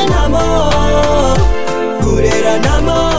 namo, kurera namo.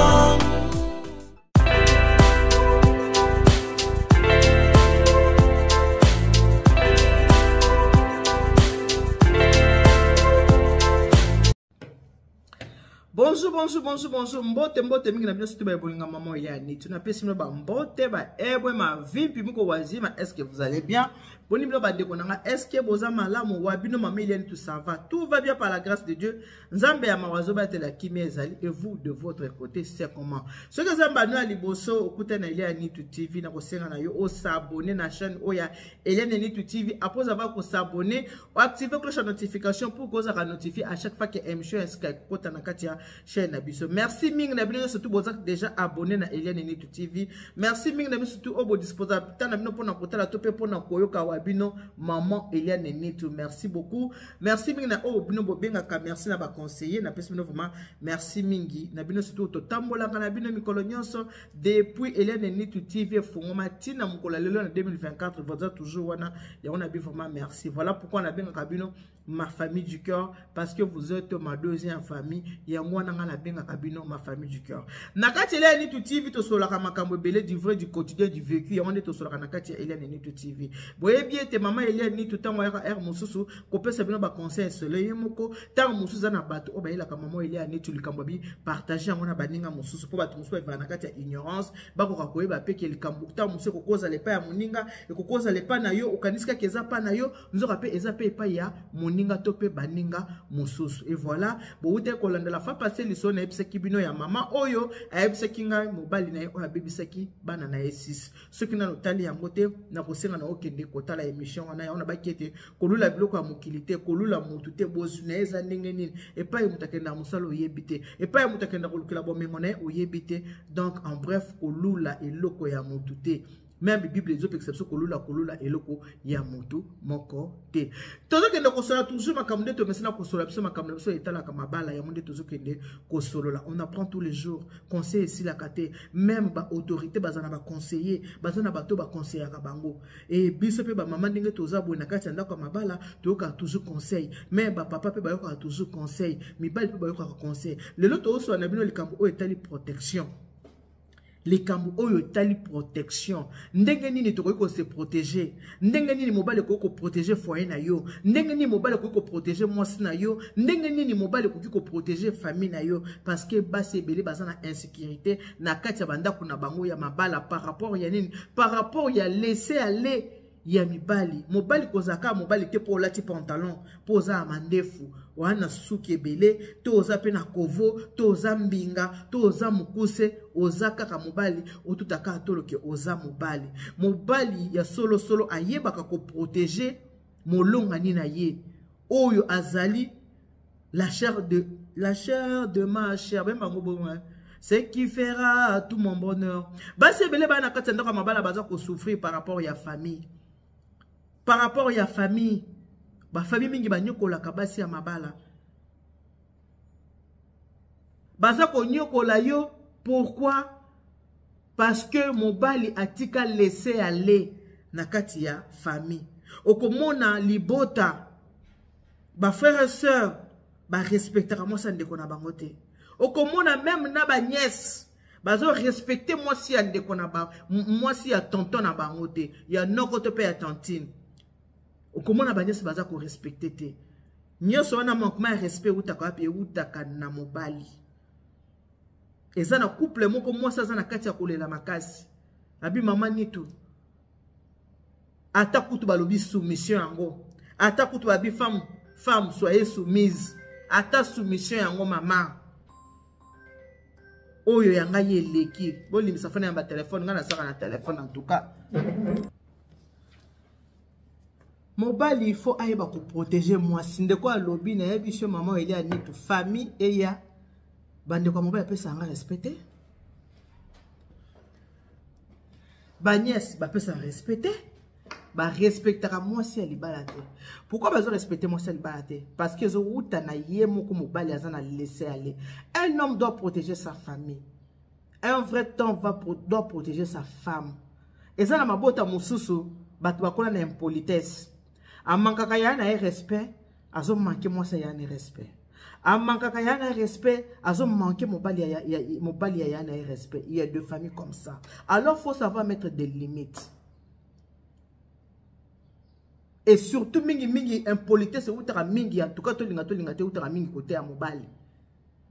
Bonjour, mbote mingi na bino surtout ba bolinga maman il y a ni tu na pesi no ba mbote ba ebwe ma vimpi miko wazima. Est-ce que vous allez bien? Boni bilo ba dekonanga, est-ce que boza malamu wa bino maman il y a ni tout ça va? Tout va bien par la grâce de Dieu. Nzambe ya mawazo ba te la kimi ezali et vous de votre côté c'est comment? Ce que zamba no aliboso okuta na il y a ni tout TV na ko senga na yo o s'abonner na chaîne oya Eliane ni tout TV après avoir ko s'abonner ou activer cloche de notification pour que ça notifie à chaque fois que émission est kota na katia chaîne abiso. Merci ming na bino surtout boza déjà abonné na Eliane ni tout TV. Merci ming na bino surtout obo disposable ta na bino pona kotala to pe pona koyoka wa bino maman Eliane ni tout. Merci beaucoup. Merci ming na obo bino bobenga ka merci na ba conseiller na pesi bino vraiment merci mingi na bino surtout to tambola na bino mikolo nyonso depuis Eliane ni tout TV fongoma tina mukola lelo na 2024 boza toujours wana ya on a bien vraiment merci. Voilà pourquoi on a bien kabino ma famille du cœur parce que vous êtes ma deuxième famille ya moi na la benga kabino ma famille du cœur. Nakati Eliane ni tout TV to solaka makambo belé du vrai du quotidien du vécu ya on est to solaka nakati Eliane ni tout TV. Boye bien te maman Eliane ni tout temps wa er mususu ko pesa bino ba conseil soleil moko tant mususu na bato o ba ila ka maman Eliane ni tout likambo bi partager ngona baninga mususu po bato mususu ba nakati ya ignorance ba ko koyeba pe ke likambo tant mususu ko koza le pa ya muninga e ko koza le pa na yo okanisika keza pa na yo nzoka pe eza pe pa ya moninga tope baninga mususu. Et voilà boute ko landa la fa passer liso na ebisaki bino ya mama oyo ayebisaki nga mobali na ye oya bebisaki bana na E6 soki na notali yango te na kosenga na okende kotala émission wana ya ona bakete kolula biloko ya mokilité kolula mutu te bozu na eza ndenge nini epai mutakenda musalo oyebite epai mutakenda kolukela bomengo na ye oyebite. Donc en bref kolula eloko ya mutu te. Même la Bible les autres exceptions kolula eloko ya mutu moko te. Tozo kende kosola toujours makamde to mesina kosola biso makamde biso etala kama bala ya monde tozo kende kosolola. On apprend tous les jours. Conseil ici la kate. Même ba autorité bazana ba conseiller, bazana bato ba conseiller ka bango. Et biso pe ba maman ndenge toza bo na kati ndako mabala to ka toujours conseil. Mais ba papa pe ba yo ka toujours conseil. Mi bali pe ba yo ka conseil. Le loto oso na bino likambo o etali protection. Les kambu oyo tali protection ndenge nini tokoki ko se protéger ndenge nini mobali ko protéger foyer na yo ndenge nini mobali ko protéger mwasi na yo ndenge nini mobali ko protéger famille na yo parce que basi ebele bazana insécurité na kati ya bandako na bango ya mabala par rapport ya nini par rapport ya laisser aller ya mibali mobali kozaka mobali te po lati pantalon poza amandefu wana suki ebele to oza pe na kovo to oza mbinga to oza mukuse oza kaka mobali otutaka atoloke oza mobali ya solo ayebaka ko protéger molongani na ye oyo azali la chair de ma chair ben bango bon c'est qui fera tout mon bonheur. Basi ebele bana kati ndaka mabala baza ko souffrir par rapport ya famille. Par rapport à la famille, ba famille mingi ba nyokola kabasi ya mabala. Baza ko nyokola yo pourquoi? Parce que mobali atika laisser aller na kati ya famille. Okomona libota ba frères et sœurs ba respectera moi ça ndeko na bangote. Okomona même na ba nièce bazo respecter moi si ya ndeko na ba moi si ya tonton na bangote ya nokoto pe ya tantine. Okomona banyesi baza ko respecter te. Nyoso wana manquement ya respect utaka pe utaka na mobali. Eza na couple moko mwasi aza na kati ya kolela makasi. Abi mama nitu. Ata kutu balobi soumission yango. Ata kutu babi femme soyez soumise. Ata soumission yango mama. Oyo yanga ye leki. Bolimisa fana ya ba téléphone ngana saka na téléphone en tout cas. Mobali il faut aiba ko protéger moi sinde ko alobi na yebisho maman ele ani to famille et ya bande ko mobali pesa nga respecter ba nièce ba pesa respecter ba respectera moi si ali balate. Pourquoi bazo respecter moi si ali balate? Parce que zo uta na ye moko mobali azana laisser aller. Un homme doit protéger sa famille. Un vrai homme doit protéger sa femme. Et ça na mabota mususu bat bakola na impolitesse. A mankaka ya na respect, azo manke moi ça ya na respect. Amankaka yana respect, azo manquer mobali ya yana respect. Il y a deux familles comme ça. Alors faut savoir mettre des limites. Et surtout mingi impolitesse utara mingi en tout cas to linga te utara mingi côté à mobali.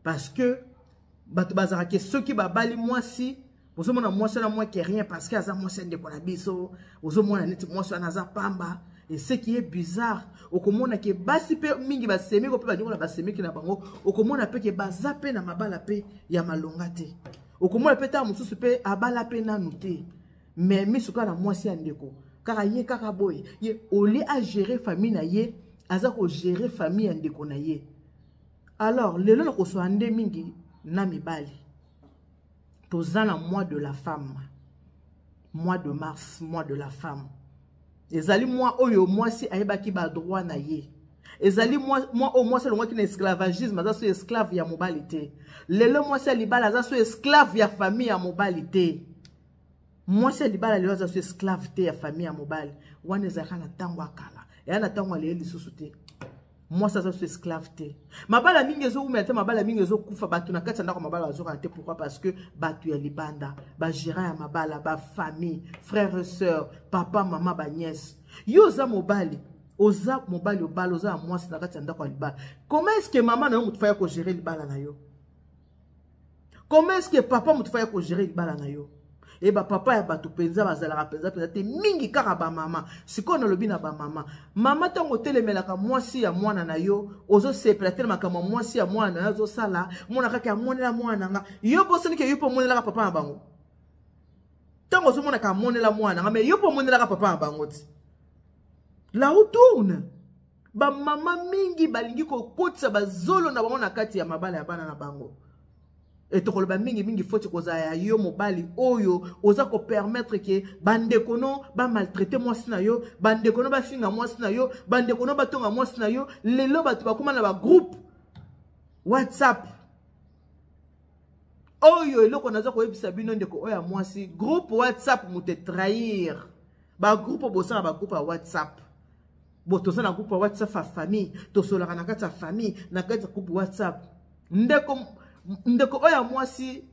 Parce que bato bazarake ceux qui babali moi si vous avez moi c'est moi qui rien parce que aza moi c'est de konabiso, vous avez moi net moi c'est naza pamba. Et ce qui est bizarre, au komona ke basi pe mingi basemi ko pe ba ndiko na basemi ki na bango, au komona pe ke bazape na mabala pe ya malonga te. Au komona pe ta mususu pe abala pe na nuté. Mais misuka na mwasi ya ndeko. Kaka ye kaka boy, ye oli a gérer famille na ye, aza ko gérer famille ya ndeko na ye. Alors, lelo na ko so ande mingi na mibali. Tozana mois de la femme. Mois de mars, mois de la femme. Ezali moi oyo moi si ayebaki ba droit na ye. Ezali moi au moins c'est le moi qui est esclavagisme, aza so esclave ya mobalité. Lelo moi c'est libala aza so esclave ya famille ya mobalité. Moi c'est libala lelo aza so esclave te ya famille ya mobile. Wana ezaka na tango akala. Ya na tango le lisusu te. Moi ça so esclave te. Mabala mingi ezo umete mabala mingi ezo kufa batu na kati ndako mabala azo kanté pourquoi parce que batu ya libanda ba gérant ya mabala ba famille frères et sœurs papa maman ba nièce yo za mobali oza mobali obalo oza moi na kati ndako libala. Comment est-ce que maman na yo mutufaya ko gérer libala na yo? Comment est-ce que papa mutufaya ko gérer libala na yo? Et ba papa ya batu penza bazala penza te mingi kaka ba mama siko na lobi na ba mama mama tango telemelaka mwasi ya mwana na yo ozo sepelater makama mwasi ya mwana na zo sala mwana kaka ya monela mwana nga yo bosani ke yo po monela ka papa na bango tango zo mwana ka monela mwana nga mais yo po monela ka papa na bango ti la retourne ba mama mingi balingi ko kotsa bazolo na bango na kati ya mabala ya bana na bango. Et tokoloba mingi faut koza ya yo mobali oyo oza ko permettre que bande kono ba maltraiter moi sina yo bande kono ba finga moi sina yo bande kono ba tonga moi sina yo lelo batu ba kuma na ba groupe WhatsApp oyo eloko naza ko yebisa bino ndeko oya moi si groupe WhatsApp mute trahir ba groupe bosa ba groupe WhatsApp boto na groupe WhatsApp fa famille to sola na kati ya famille na kati ya groupe WhatsApp ndeko oya mwasi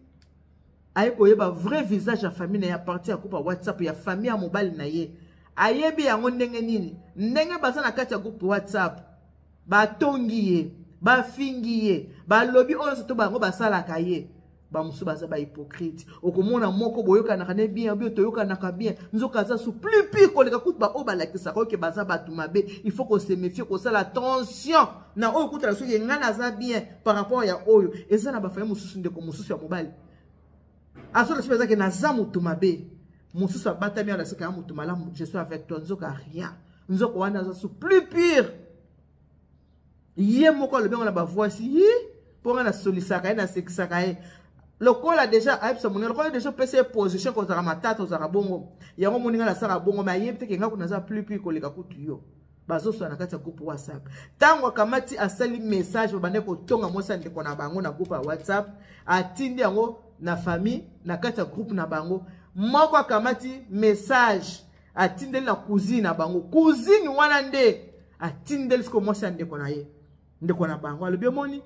ayeko yeba vrai visage ya famille na ya parti ya groupe WhatsApp ya famille ya mobali na ye ayebi yango ndenge nini ndenge baza na kati ya groupe WhatsApp batongi ye bafingi ye balobi oyo soto bango basalaka ye ba musu baza ba hypocrite okomona moko boyoka na kane bien bio toyoka na ka bien nzoka za su plus pire ko leka kutu ba o balakisa ko ke baza batu mabe il faut qu'on se méfie ko sala attention na oyo kutu la so ye ngana za bien par rapport ya oyo eza na ba fa mususu ndeko mususu ya mobali aso le sepeza ke na za mutu mabe mususu abata mi ala sika ya mutu malamu je suis avec toi nzoka rien nzoko wana za su plus pire ye moko le bien on a ba voici pour na solisaka na sekisaka le col a déjà aipsa monel col déjà PC position ko za matata za bongo yango moninga la sara bongo ma yebte ke ngako naza plus ko leka kutu yo bazo so na kati ya groupe WhatsApp tango kamati asali message bande ko tonga mosa ndeko na bango na groupe WhatsApp atindi yango na famille na kati ya groupe na bango moko kamati message atindeli na cousine na bango cousine wana nde atindeli sko mosa ndeko na ye ndeko na bango alobie moni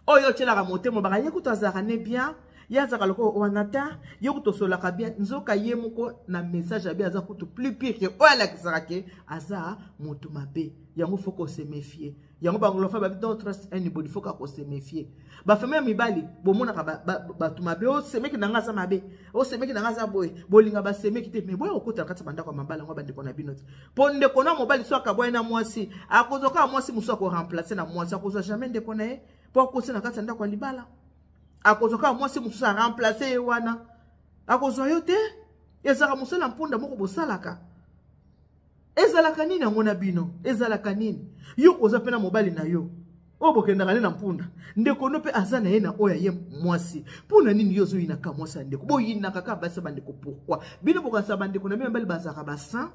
oyo tshela motemo baka yekuto azaka ne bien yazaka loko wanata yekuto solaka bien nzoka ye moko na message abi aza kutu plus pire que oya la kisaka aza moto mabe yango faut qu'on se méfier yango bangolo fa ba don't trust anybody faut qu'on se méfier ba femme mibali bomona ka ba tu mabe o semeki na ngasa mabe o semeki na ngasa boy bolinga ba semeki te mais boy okuta kati banda kwa mabala ngo bande kona binoti ponde kona mobali so ka boy na mwasi akozoka mwasi muso ko remplacer na mwasi akozo jamais de kona e pour que na kati ndako libala akozoka mwasi mususu a remplacer wana akozo yote ezaka musala mpunda moko bosalaka ezalaka nini ngona bino ezalaka nini yo koza pena mobali na yo obokendaka na mpunda ndeko no pe azana ye na oya ye mwasi puna nini yo zo yinaka mwasi ndeko boyinaka ka basa bandeko pourquoi bino bokasa bandeko na mbali bazaka basa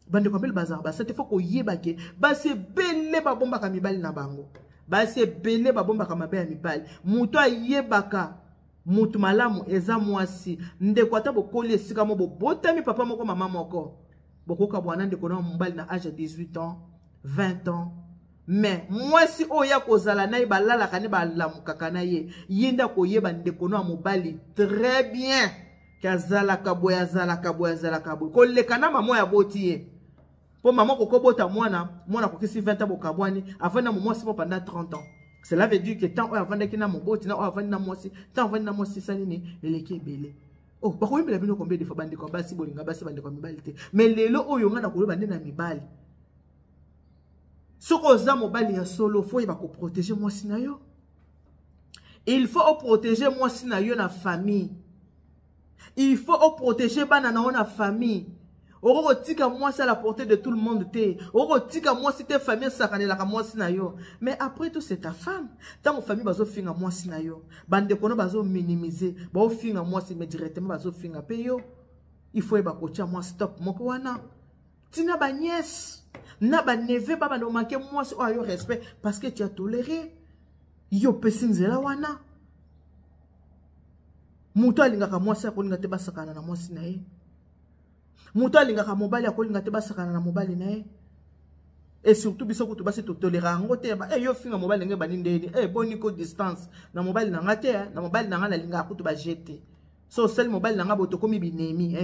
bandeko mbali bazaka basa te faut ko yebake base bele babomba ka mibali na bango base bele babomba ka mabe ya mibali muto ayebaka mutu malamu eza mwasi ndeko ata bokoli esika mo botami papa moko mama moko bokoka bwana ndeko na mbali na âge de 18 ans 20 ans mais moi si oya kozala na balala kane balamukaka na ye yenda koyeba ndeko no mobali très bien kazala kaboya zala kaboy koleka na mama ya boti ye po mama kokobota mwana kokisi 20 ans bokabwani avant na moi si pendant 30 ans. Cela veut dire que tant avant de kina moboti na avant na moi si tant avant na moi si salini eleki belé. Oh bako yimela bino combien de fois bande ko basi bolinga basi bande ko mibali te mais lelo oyo nga na koloba bande na mibali. Soko za mobali ya solo faut y va ko protéger moi si na yo. Il faut protéger moi si na yo na famille. Il faut protéger bana na na famille. Oro tika moi c'est à la portée de tout le monde te. Oro tika moi si tes famille sakanela ka moi si na yo. Mais après tout c'est ta femme. Tant famille bazo finga moi si na yo. Bande kono bazo minimiser. Ba finga moi si mais directement bazo finga pe yo. Il faut y ba ko tia moi stop moko wana. Tina ba nièce. Na ba neve ba no manquer moi si o yo respect parce que tu as toléré. Yo pesinzela wana. Muto alingaka moi si akolinga te basakana na moi si na ye. Muto alingaka mobali akolinga te basakana na mobali na ye. Et surtout biso ko to basi to tolérant ngote ba yo finga mobali nge bani ndeni boniko distance na mobali na ngate na mobali na ngala linga ko to ba jeter. So sel mobali na ngabo to komi binemi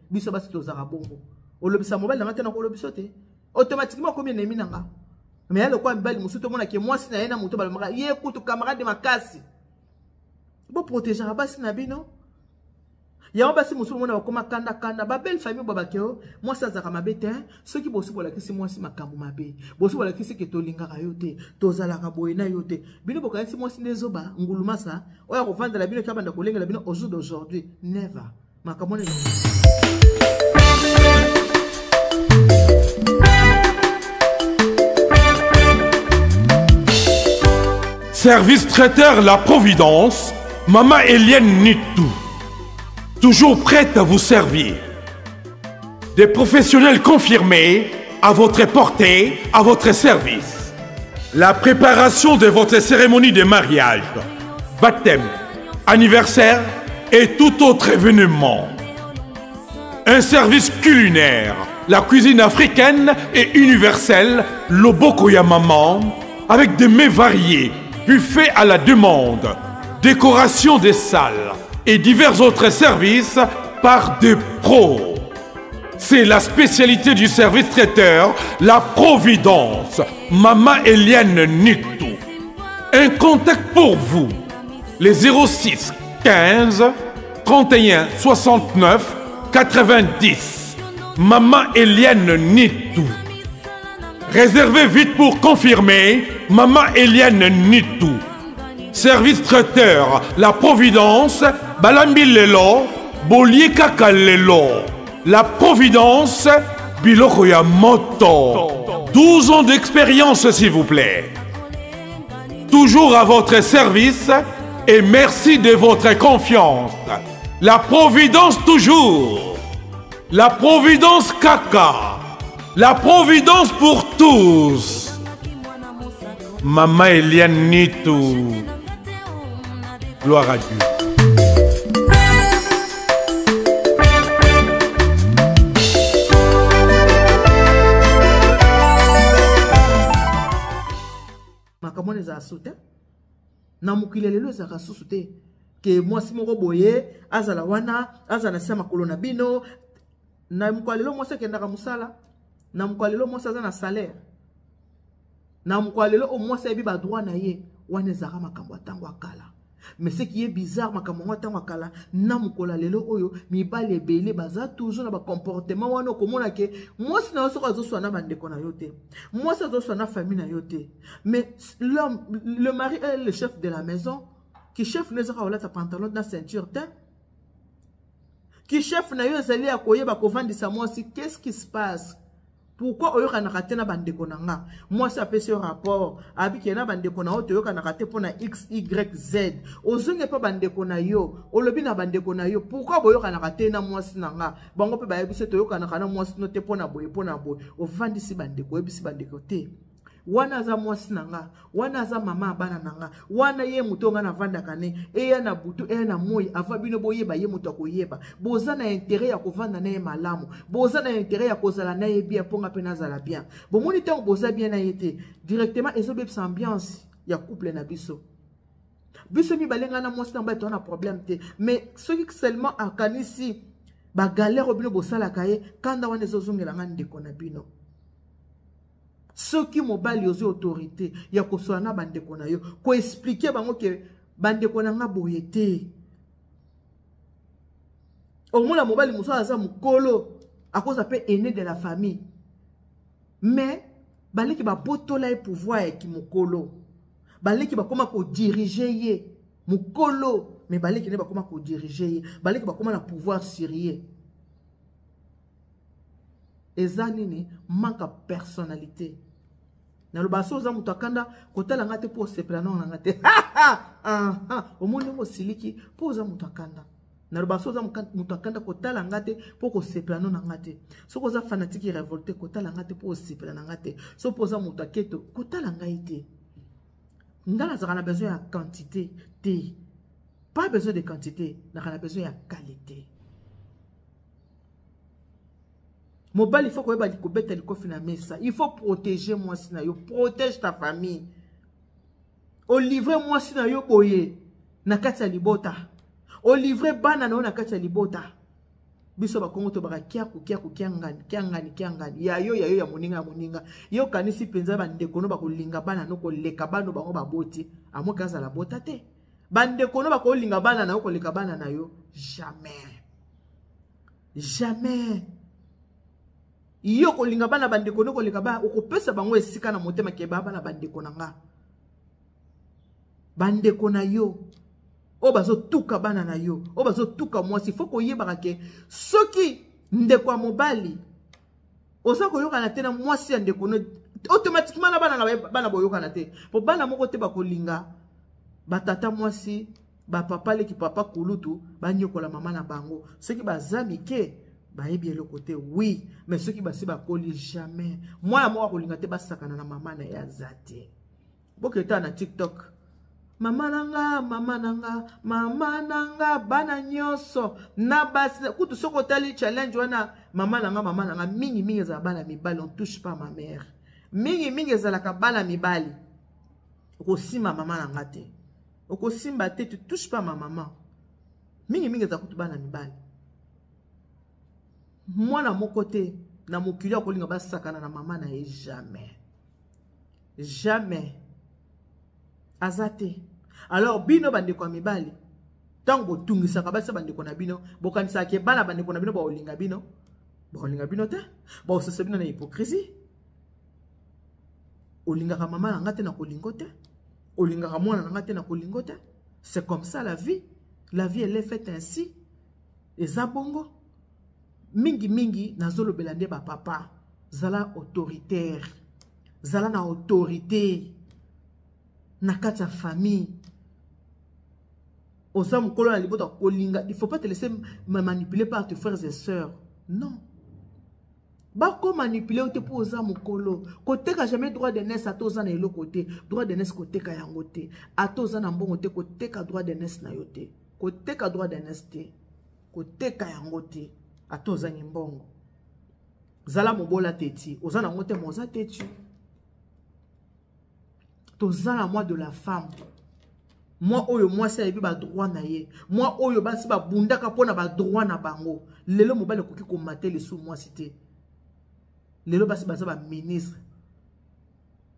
biso basi to zaka bongo. Olobisa mobali na ngate na ko lobiso te. Automatiquement comme ennemi nanga. Mais elle quoi mbali musuto mona ke moi sina yena muto balomaka ye kutu camarade de makasi. Bo protéger basi na bino. Ya basi musuto mona bakoma kanda ba belle famille baba keo moi ça zaka mabete ceux qui bosu bola kisi moi si makambo mabe. Bosu bola kisi ke to linga ka yote to zala ka boyena yote. Bino boka si moi si nezoba nguluma sa oya ko vendre la bino ka banda ko lenga la bino au jour d'aujourd'hui never. Makambo ne. Service traiteur La Providence, Maman Eliane Nitou. Toujours prête à vous servir. Des professionnels confirmés à votre portée, à votre service. La préparation de votre cérémonie de mariage, baptême, anniversaire et tout autre événement. Un service culinaire, la cuisine africaine et universelle, Loboko ya Maman, avec des mets variés, buffet à la demande, décoration des salles et divers autres services par des pros. C'est la spécialité du service traiteur, La Providence, Maman Eliane Nitou. Un contact pour vous, les 06 15 31 69 90. Maman Eliane Nitou. Réservez vite pour confirmer. Maman Eliane Nitou. Service traiteur La Providence, Balambi Lelo, Bolier Kaka Lelo. La Providence, Biloko ya Moto. 12 ans d'expérience s'il vous plaît. Toujours à votre service et merci de votre confiance. La Providence toujours. La Providence Kaka. La Providence pour tous. Maman Eliane Nitou. Gloire à Dieu. Makamone za soute. Na mukile lelo za soute. Que moi si moko boye azala wana azala sama kolona bino na mkwalelo moi se kendaka musala na mkwalelo moi sa na salaire na mkwalelo au moins sa biba droit na ye wana zaka makambo tango akala. Mais ce qui est bizarre makambo tango akala na mkola lelo oyo mibale ebele baza toujours na ba comportement wana komona ke moi si na soko zo swana bandeko na yote moi ça zo swana famille na yote. Mais l'homme le mari est le chef de la maison. Qui chef ne zaka wala ta pantalon na ceinture te. Qui chef na yo zali ya koyeba ko vandisa moi si qu'est-ce qui se passe? Pourquoi oyo kana kate na bandeko na nga? Moi ça peut ce rapport abiki na bandeko na oyo kana kate pona x y z. Ozunge pa bandeko na yo, olobi na bandeko na yo. Pourquoi boyo kana kate na moi si na nga? Bango pe ba yebise to yo kana kana moi si no te pona boye. O vandisi bandeko, yebisi bandeko te. wana aza mwasi nanga, wana aza mama abana nanga, wana ye muto nga na vanda kane, eya na butu, eya na moi, ava bino boyeba ye muto akoyeba. Boza na intérêt ya kovanda na ye malamu, boza na intérêt ya kozala na ye bien, ponga pe nazala bien. Bomoni tango boza bien na ye te, directement ezo bebisa ambiance ya couple na biso. Biso mi balenga na mwasi nanga ba problème te, mais ceux qui seulement akanisi ba galère obino bosala kaye, kanda wana ezo zongela nga ndeko na bino. Soki mobali ozo autorité ya kosola na bandeko na yo ko expliquer bango ke bandeko na nga boye te. Omona mobali muso aza mukolo akoza pe aîné de la famille. Mais baleki ba botola e pouvoir ki mukolo. Baleki ba koma ko diriger ye mukolo, mais baleki ne ba koma ko diriger ye. Baleki ba koma na pouvoir sérieux. Eza nini manque personnalité. Na lo baso za mutu akanda kotala ngate po sepela na ngate. Omoni mo siliki po za mutu akanda. Na lo baso za mutu akanda kotala ngate po ko sepela na ngate. So ko za fanatique révolté kotala ngate po sepela na ngate. So po za mutu aketo kotala ngaite. Ngala za kana besoin ya quantité te. Pas besoin de quantité, na kana besoin ya qualité. Mobile, il faut que il faut protéger moi sinayo, protège ta famille. Au livre moi sinayo boye na kati libota. Au livre bana na kati libota. Biso ba kongo to ba kiangani ya moninga. Yo kanisi penza ba ndeko no ba kolinga bana no ko leka bano bango ba boti. Amo kaza la bota te. Bandeko no ba ko linga bana na ko leka bana na yo jamais. Jamais. Iyo ko linga bana bandeko no ko leka ba okopesa bango esika na motema ke baba na bandeko nanga. Bandeko na yo o bazo tuka bana na yo o bazo tuka mwasi faut ko yeba ke soki ndeko mobali oza ko yoka na tena mwasi ya ndeko no automatiquement na bana boyoka na te po bana moko te ba ko linga batata mwasi ba papa leki papa kulutu ba nyokola mama na bango soki bazami ke ba yebi le côté oui mais ceux qui basi ba koli jamais moi moi ko linga te ba sakana na mama na ya zate boketa na TikTok mama nanga bana nyoso na basi kutu soko tali challenge wana mama nanga mingi za bana mibali on touche pas ma mère mingi za la kabala mibali okosima mama nanga te okosimba te tu touche pas ma maman mingi za kutu bana mibali. Moi na mon côté na mokili akolinga basakana na mama na ye jamais azate. Alors bino bandeko mibali tango tungisa kabasa bandeko na bino bokanisa ke bana bandeko na bino ba olinga bino te ba osese bino na hypocrisie. Olinga ka mama na ngate na kolingote olinga ka mwana na ngate na kolingote. C'est comme ça la vie elle est faite ainsi. Eza bongo mingi nazolo belande ba papa zala autoritaire zala na autorité na kati ya famille oza mukolo na libota kolinga. Il faut pas te laisser manipuler par tes frères et sœurs, non. Bako manipuler ou te pour oza mukolo côté ka jamais droit de naissance à toza na elo côté droit de naissance côté ka yango te a toza na mbongo te côté ka droit de naissance na yo te côté ka droit de naissance te côté ka yango te a toza mbongo zala mobola teti oza na ngote moza teti toza na moi de la femme moi oyo moi ça yebi ba droit na ye moi oyo basi ba bundaka pona ba droit na bango lelo mobale koki ko mater les sous moi cité lelo basi baza ba ministre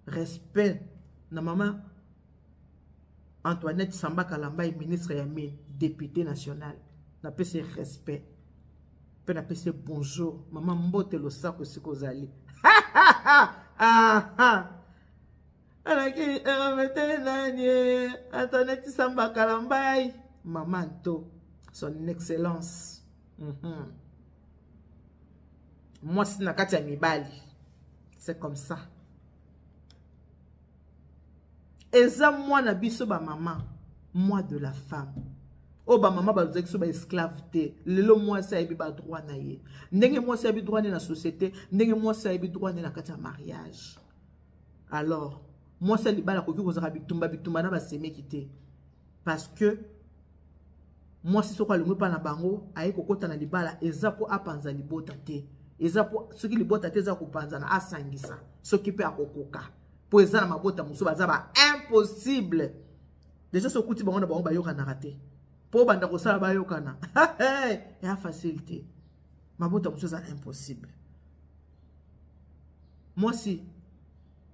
respect na mama Antoinette Samba Kalamba ministre ya mine député national na pese respect pe na pese bonjour maman mbote lo sako sikozali alaki eramete nani Antoinette Samba Kalamba maman to son excellence. Moi c'est na kati ya mibali c'est comme ça. Eza moi na biso ba maman moi de la femme. Oh ba maman ba zeki so ba esclave te. Lelo moi ça yebi ba droit na ye. Ndenge moi ça yebi droit na société, ndenge moi ça yebi droit na kati ya mariage. alors moi c'est libala koki kozaka bitumba na baseme kité parce que moi si soko alingi pa na bango aye kokota na libala eza po apanza libota te eza po soki libota te eza kopanza na asangisa soki pe akokoka po eza na mabota musu baza ba impossible déjà sokuti bango na bango bayoka na raté po banda kosala bayokana ya facilité mabota musu eza impossible moi si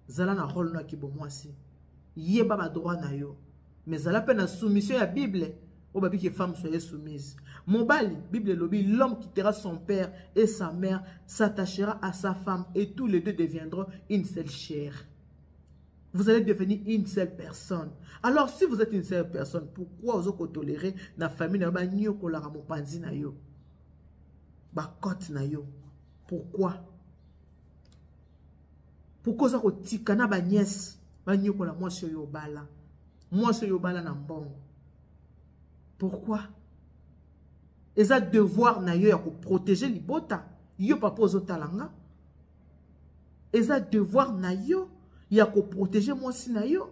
zala na rôle na kibo moi si yeba ba droit na yo mais zala pe na soumission ya Bible o babi que femme soyez soumise mobali Bible lobi l'homme quittera son père et sa mère s'attachera à sa femme et tous les deux deviendront une seule chair. Vous allez devenir une seule personne. Alors si vous êtes une seule personne, pourquoi vous avez toléré la famille na ba nyo ko la mopanzi na yo ba kote na yo? Pourquoi vous avez tika na ba nièce ba nyo ko la mwasi yo bala na mbongo? Pourquoi? Et ça devoir na yo ya ko protéger libota yo papa ozotalanga. Et ça devoir na yo ya ko protéger mwasi na yo.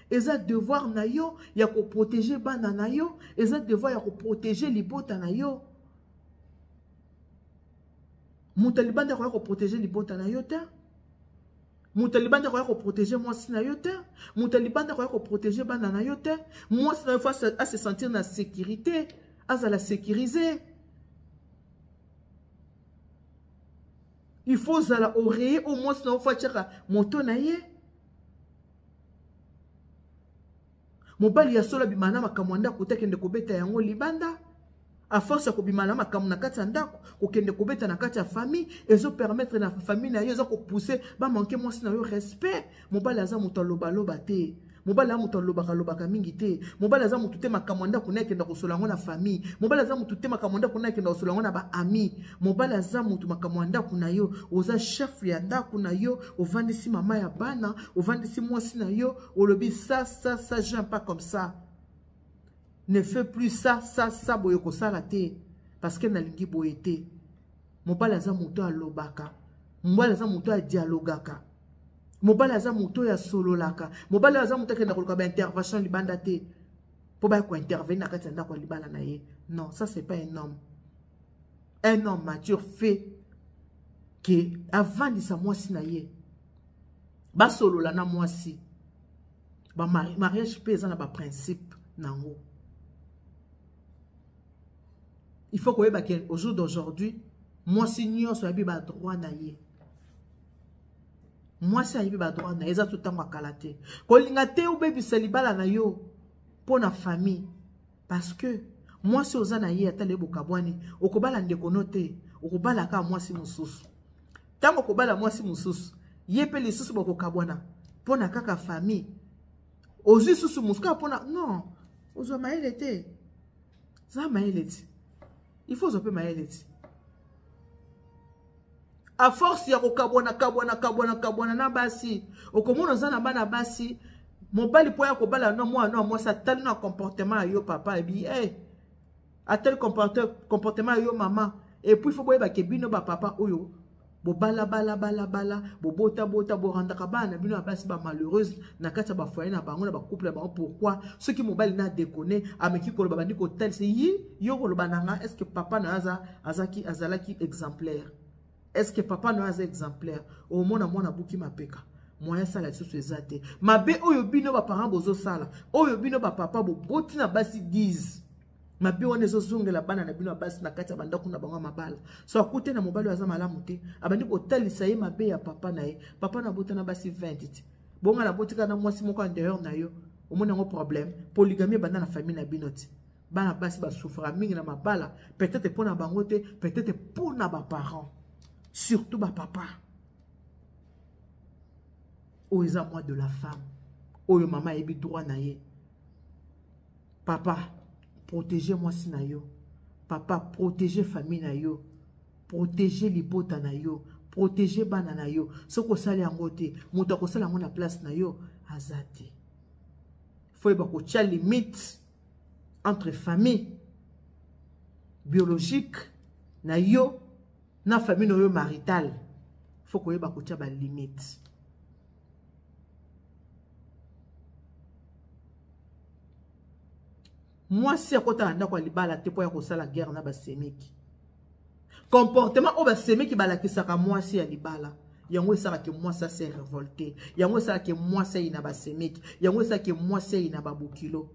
Et ça devoir na yo ya ko protéger bana na yo. Et ça devoir ya ko protéger libota na yo. Mutalibanda ko protéger libota na yo ta. Mutalibanda ko protéger mwasi na yo te. Mutalibanda ko protéger bana na yo te. Mwasi na yo face à se sentir na sécurité, à la sécuriser. Il faut zala oreiller au moins na fa tchaka moto na ye. Mobali ya sola bimana makamwanda kutekende kobeta yango libanda. A force ko bimana makamu na kati ndako ko kende kobeta na kati ya famille ezo permettre na famille na yo ezo ko pousser ba manquer moi na yo respect. Mobali aza muto loba te. Mobali aza muto loba mingi te. Mobali aza muto te makamwanda kuna kende ko solango na famille. Mobali aza muto te makamwanda kuna kende ko solango na ba ami. Mobali aza muto makamwanda kuna yo oza chef ya ndako na yo ovandisi mama ya bana ovandisi mwasi na yo olobi ça j'aime pas comme ça. Ne fais plus ça, boyoko salate. Parce que nalingi boyete. Mobali aza muto ya lobaka. Mobali aza muto ya dialogaka. Mobali aza muto ya sololaka. Mobali aza muto kenda koluka ba intervention libanda te. Po ba ko intervenir na kati ndako libala na ye. Non, ça c'est pas un homme. Un homme mature fait que avant de sa mwasi na ye. Ba solola na mwasi. Ba mariage pe eza na ba principe nango. Il faut qu'au jour d'aujourd'hui, moi si nous sommes à droit naïe. Moi si à droit naïe, ça tout le temps à calater. Quand il y a des bébés célibataires na yo pour la famille, parce que moi si aux anaïe à tel bokabwani, au kobala ndekonote, au kobala ka moi si mususu. Tant au kobala moi si mususu, yepé les susu bokabwana pour na kaka famille. Aux susu muska pour na non, aux amaïe l'été, ça maïe l'été. Il faut se maïlet. A force ya kabwana na basi. Okomono zana bana basi. Mobali po ya kobala moi ça tel na comportement yo papa et bi a tel comportement yo maman et puis il faut boyeba ke bino ba papa oyo bo bala bo bota bo randaka bana bino basi ba malheureuse na kati ba foyer na bango na ba couple ba pourquoi ceux qui mobile na déconner ameki ko ba ndiko tel c'est yo ko bananga est-ce que papa na azaki azalaki exemplaire est-ce que papa na aza exemplaire au mona buki mapeka moyen sala susu ezate mabe oyo bino ba parents bozo sala oyo bino ba papa bo boti na basi 10 mabe wana ezozongela bana na bino basi na kati ya bandako na bango mabala so akute na mobali aza malamu te abandi kotalisa ye mabe ya papa na ye papa na bota na basi 20 bonga na botika na mwasi moko intérieur na yo omona ngo problème polygamie banda na famille na bino ti bana basi ba souffra mingi na mabala peut-être pour na bango te peut-être pour na ba parents surtout ba papa o eza moi de la femme oyo mama yebi droit na ye papa protégez moi si na yo. Papa, protégez famille na yo. Protégez libota na yo. Protégez bana na yo. Ce ko sali angote, muta ko sala ngona place na yo azate. Faut ba ko tia limite entre famille biologique na yo na famille no yo marital. Faut ko ba ko tia ba limite. Moi si akota anda kwa libala te po ya kosala guerre na ba semeki. Comportement o ba semeki balakisaka moi si ya libala. Yango esaka ke moi ça c'est révolté. Yango esaka ke moi ça ina ba semeki. Yango esaka ke moi ça ina ba bokilo.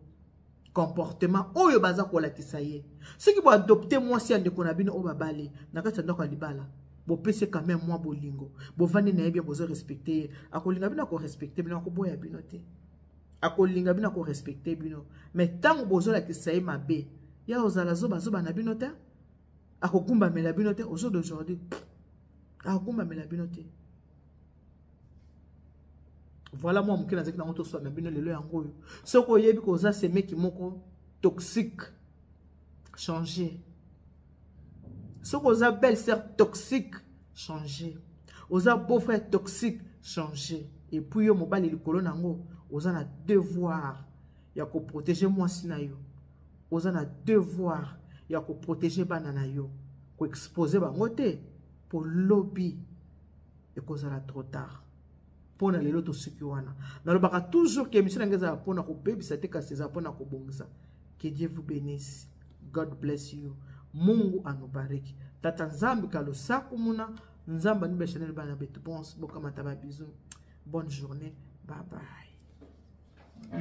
Comportement oyo baza ko lakisa ye. Ce qui va adopter moi si ande ko na bino o babale na kati anda kwa libala. Bo pese quand même moi bolingo. Bo vandi na bien bozo respecter. Akolinga bino ko respecter bino ko boya bino te. Akolinga bino ko respecter bino. Mais tant bozo lakisa ye mabe. Ya ozala zoba na bino te. Akokumba mela bino te au jour d'aujourd'hui. Akokumba mela bino te. Voilà moi mukina zeki na moto so na bino lelo yango yo. Soko yebi ko za se meki moko toxique. Changer. Soko za belle sœur toxique, changer. Oza beau-frère toxique, changer. Et puis yo mobali likolo nango, oza na devoir ya ko protéger moi sina yo. Oza na devoir ya ko protéger banana yo, ko exposer bango te pour lobby et cause la trop tard. Pona lelo to suki wana. Na lobaka toujours que émission ngeza pona ko bebisa te ka seza pona ko bongisa. Que Dieu vous bénisse. God bless you. Mungu anubariki. Tata nzambi kalo saku muna. Nzamba nube chanel bana betu. Boka mataba bisous. Bonne journée. Bye bye.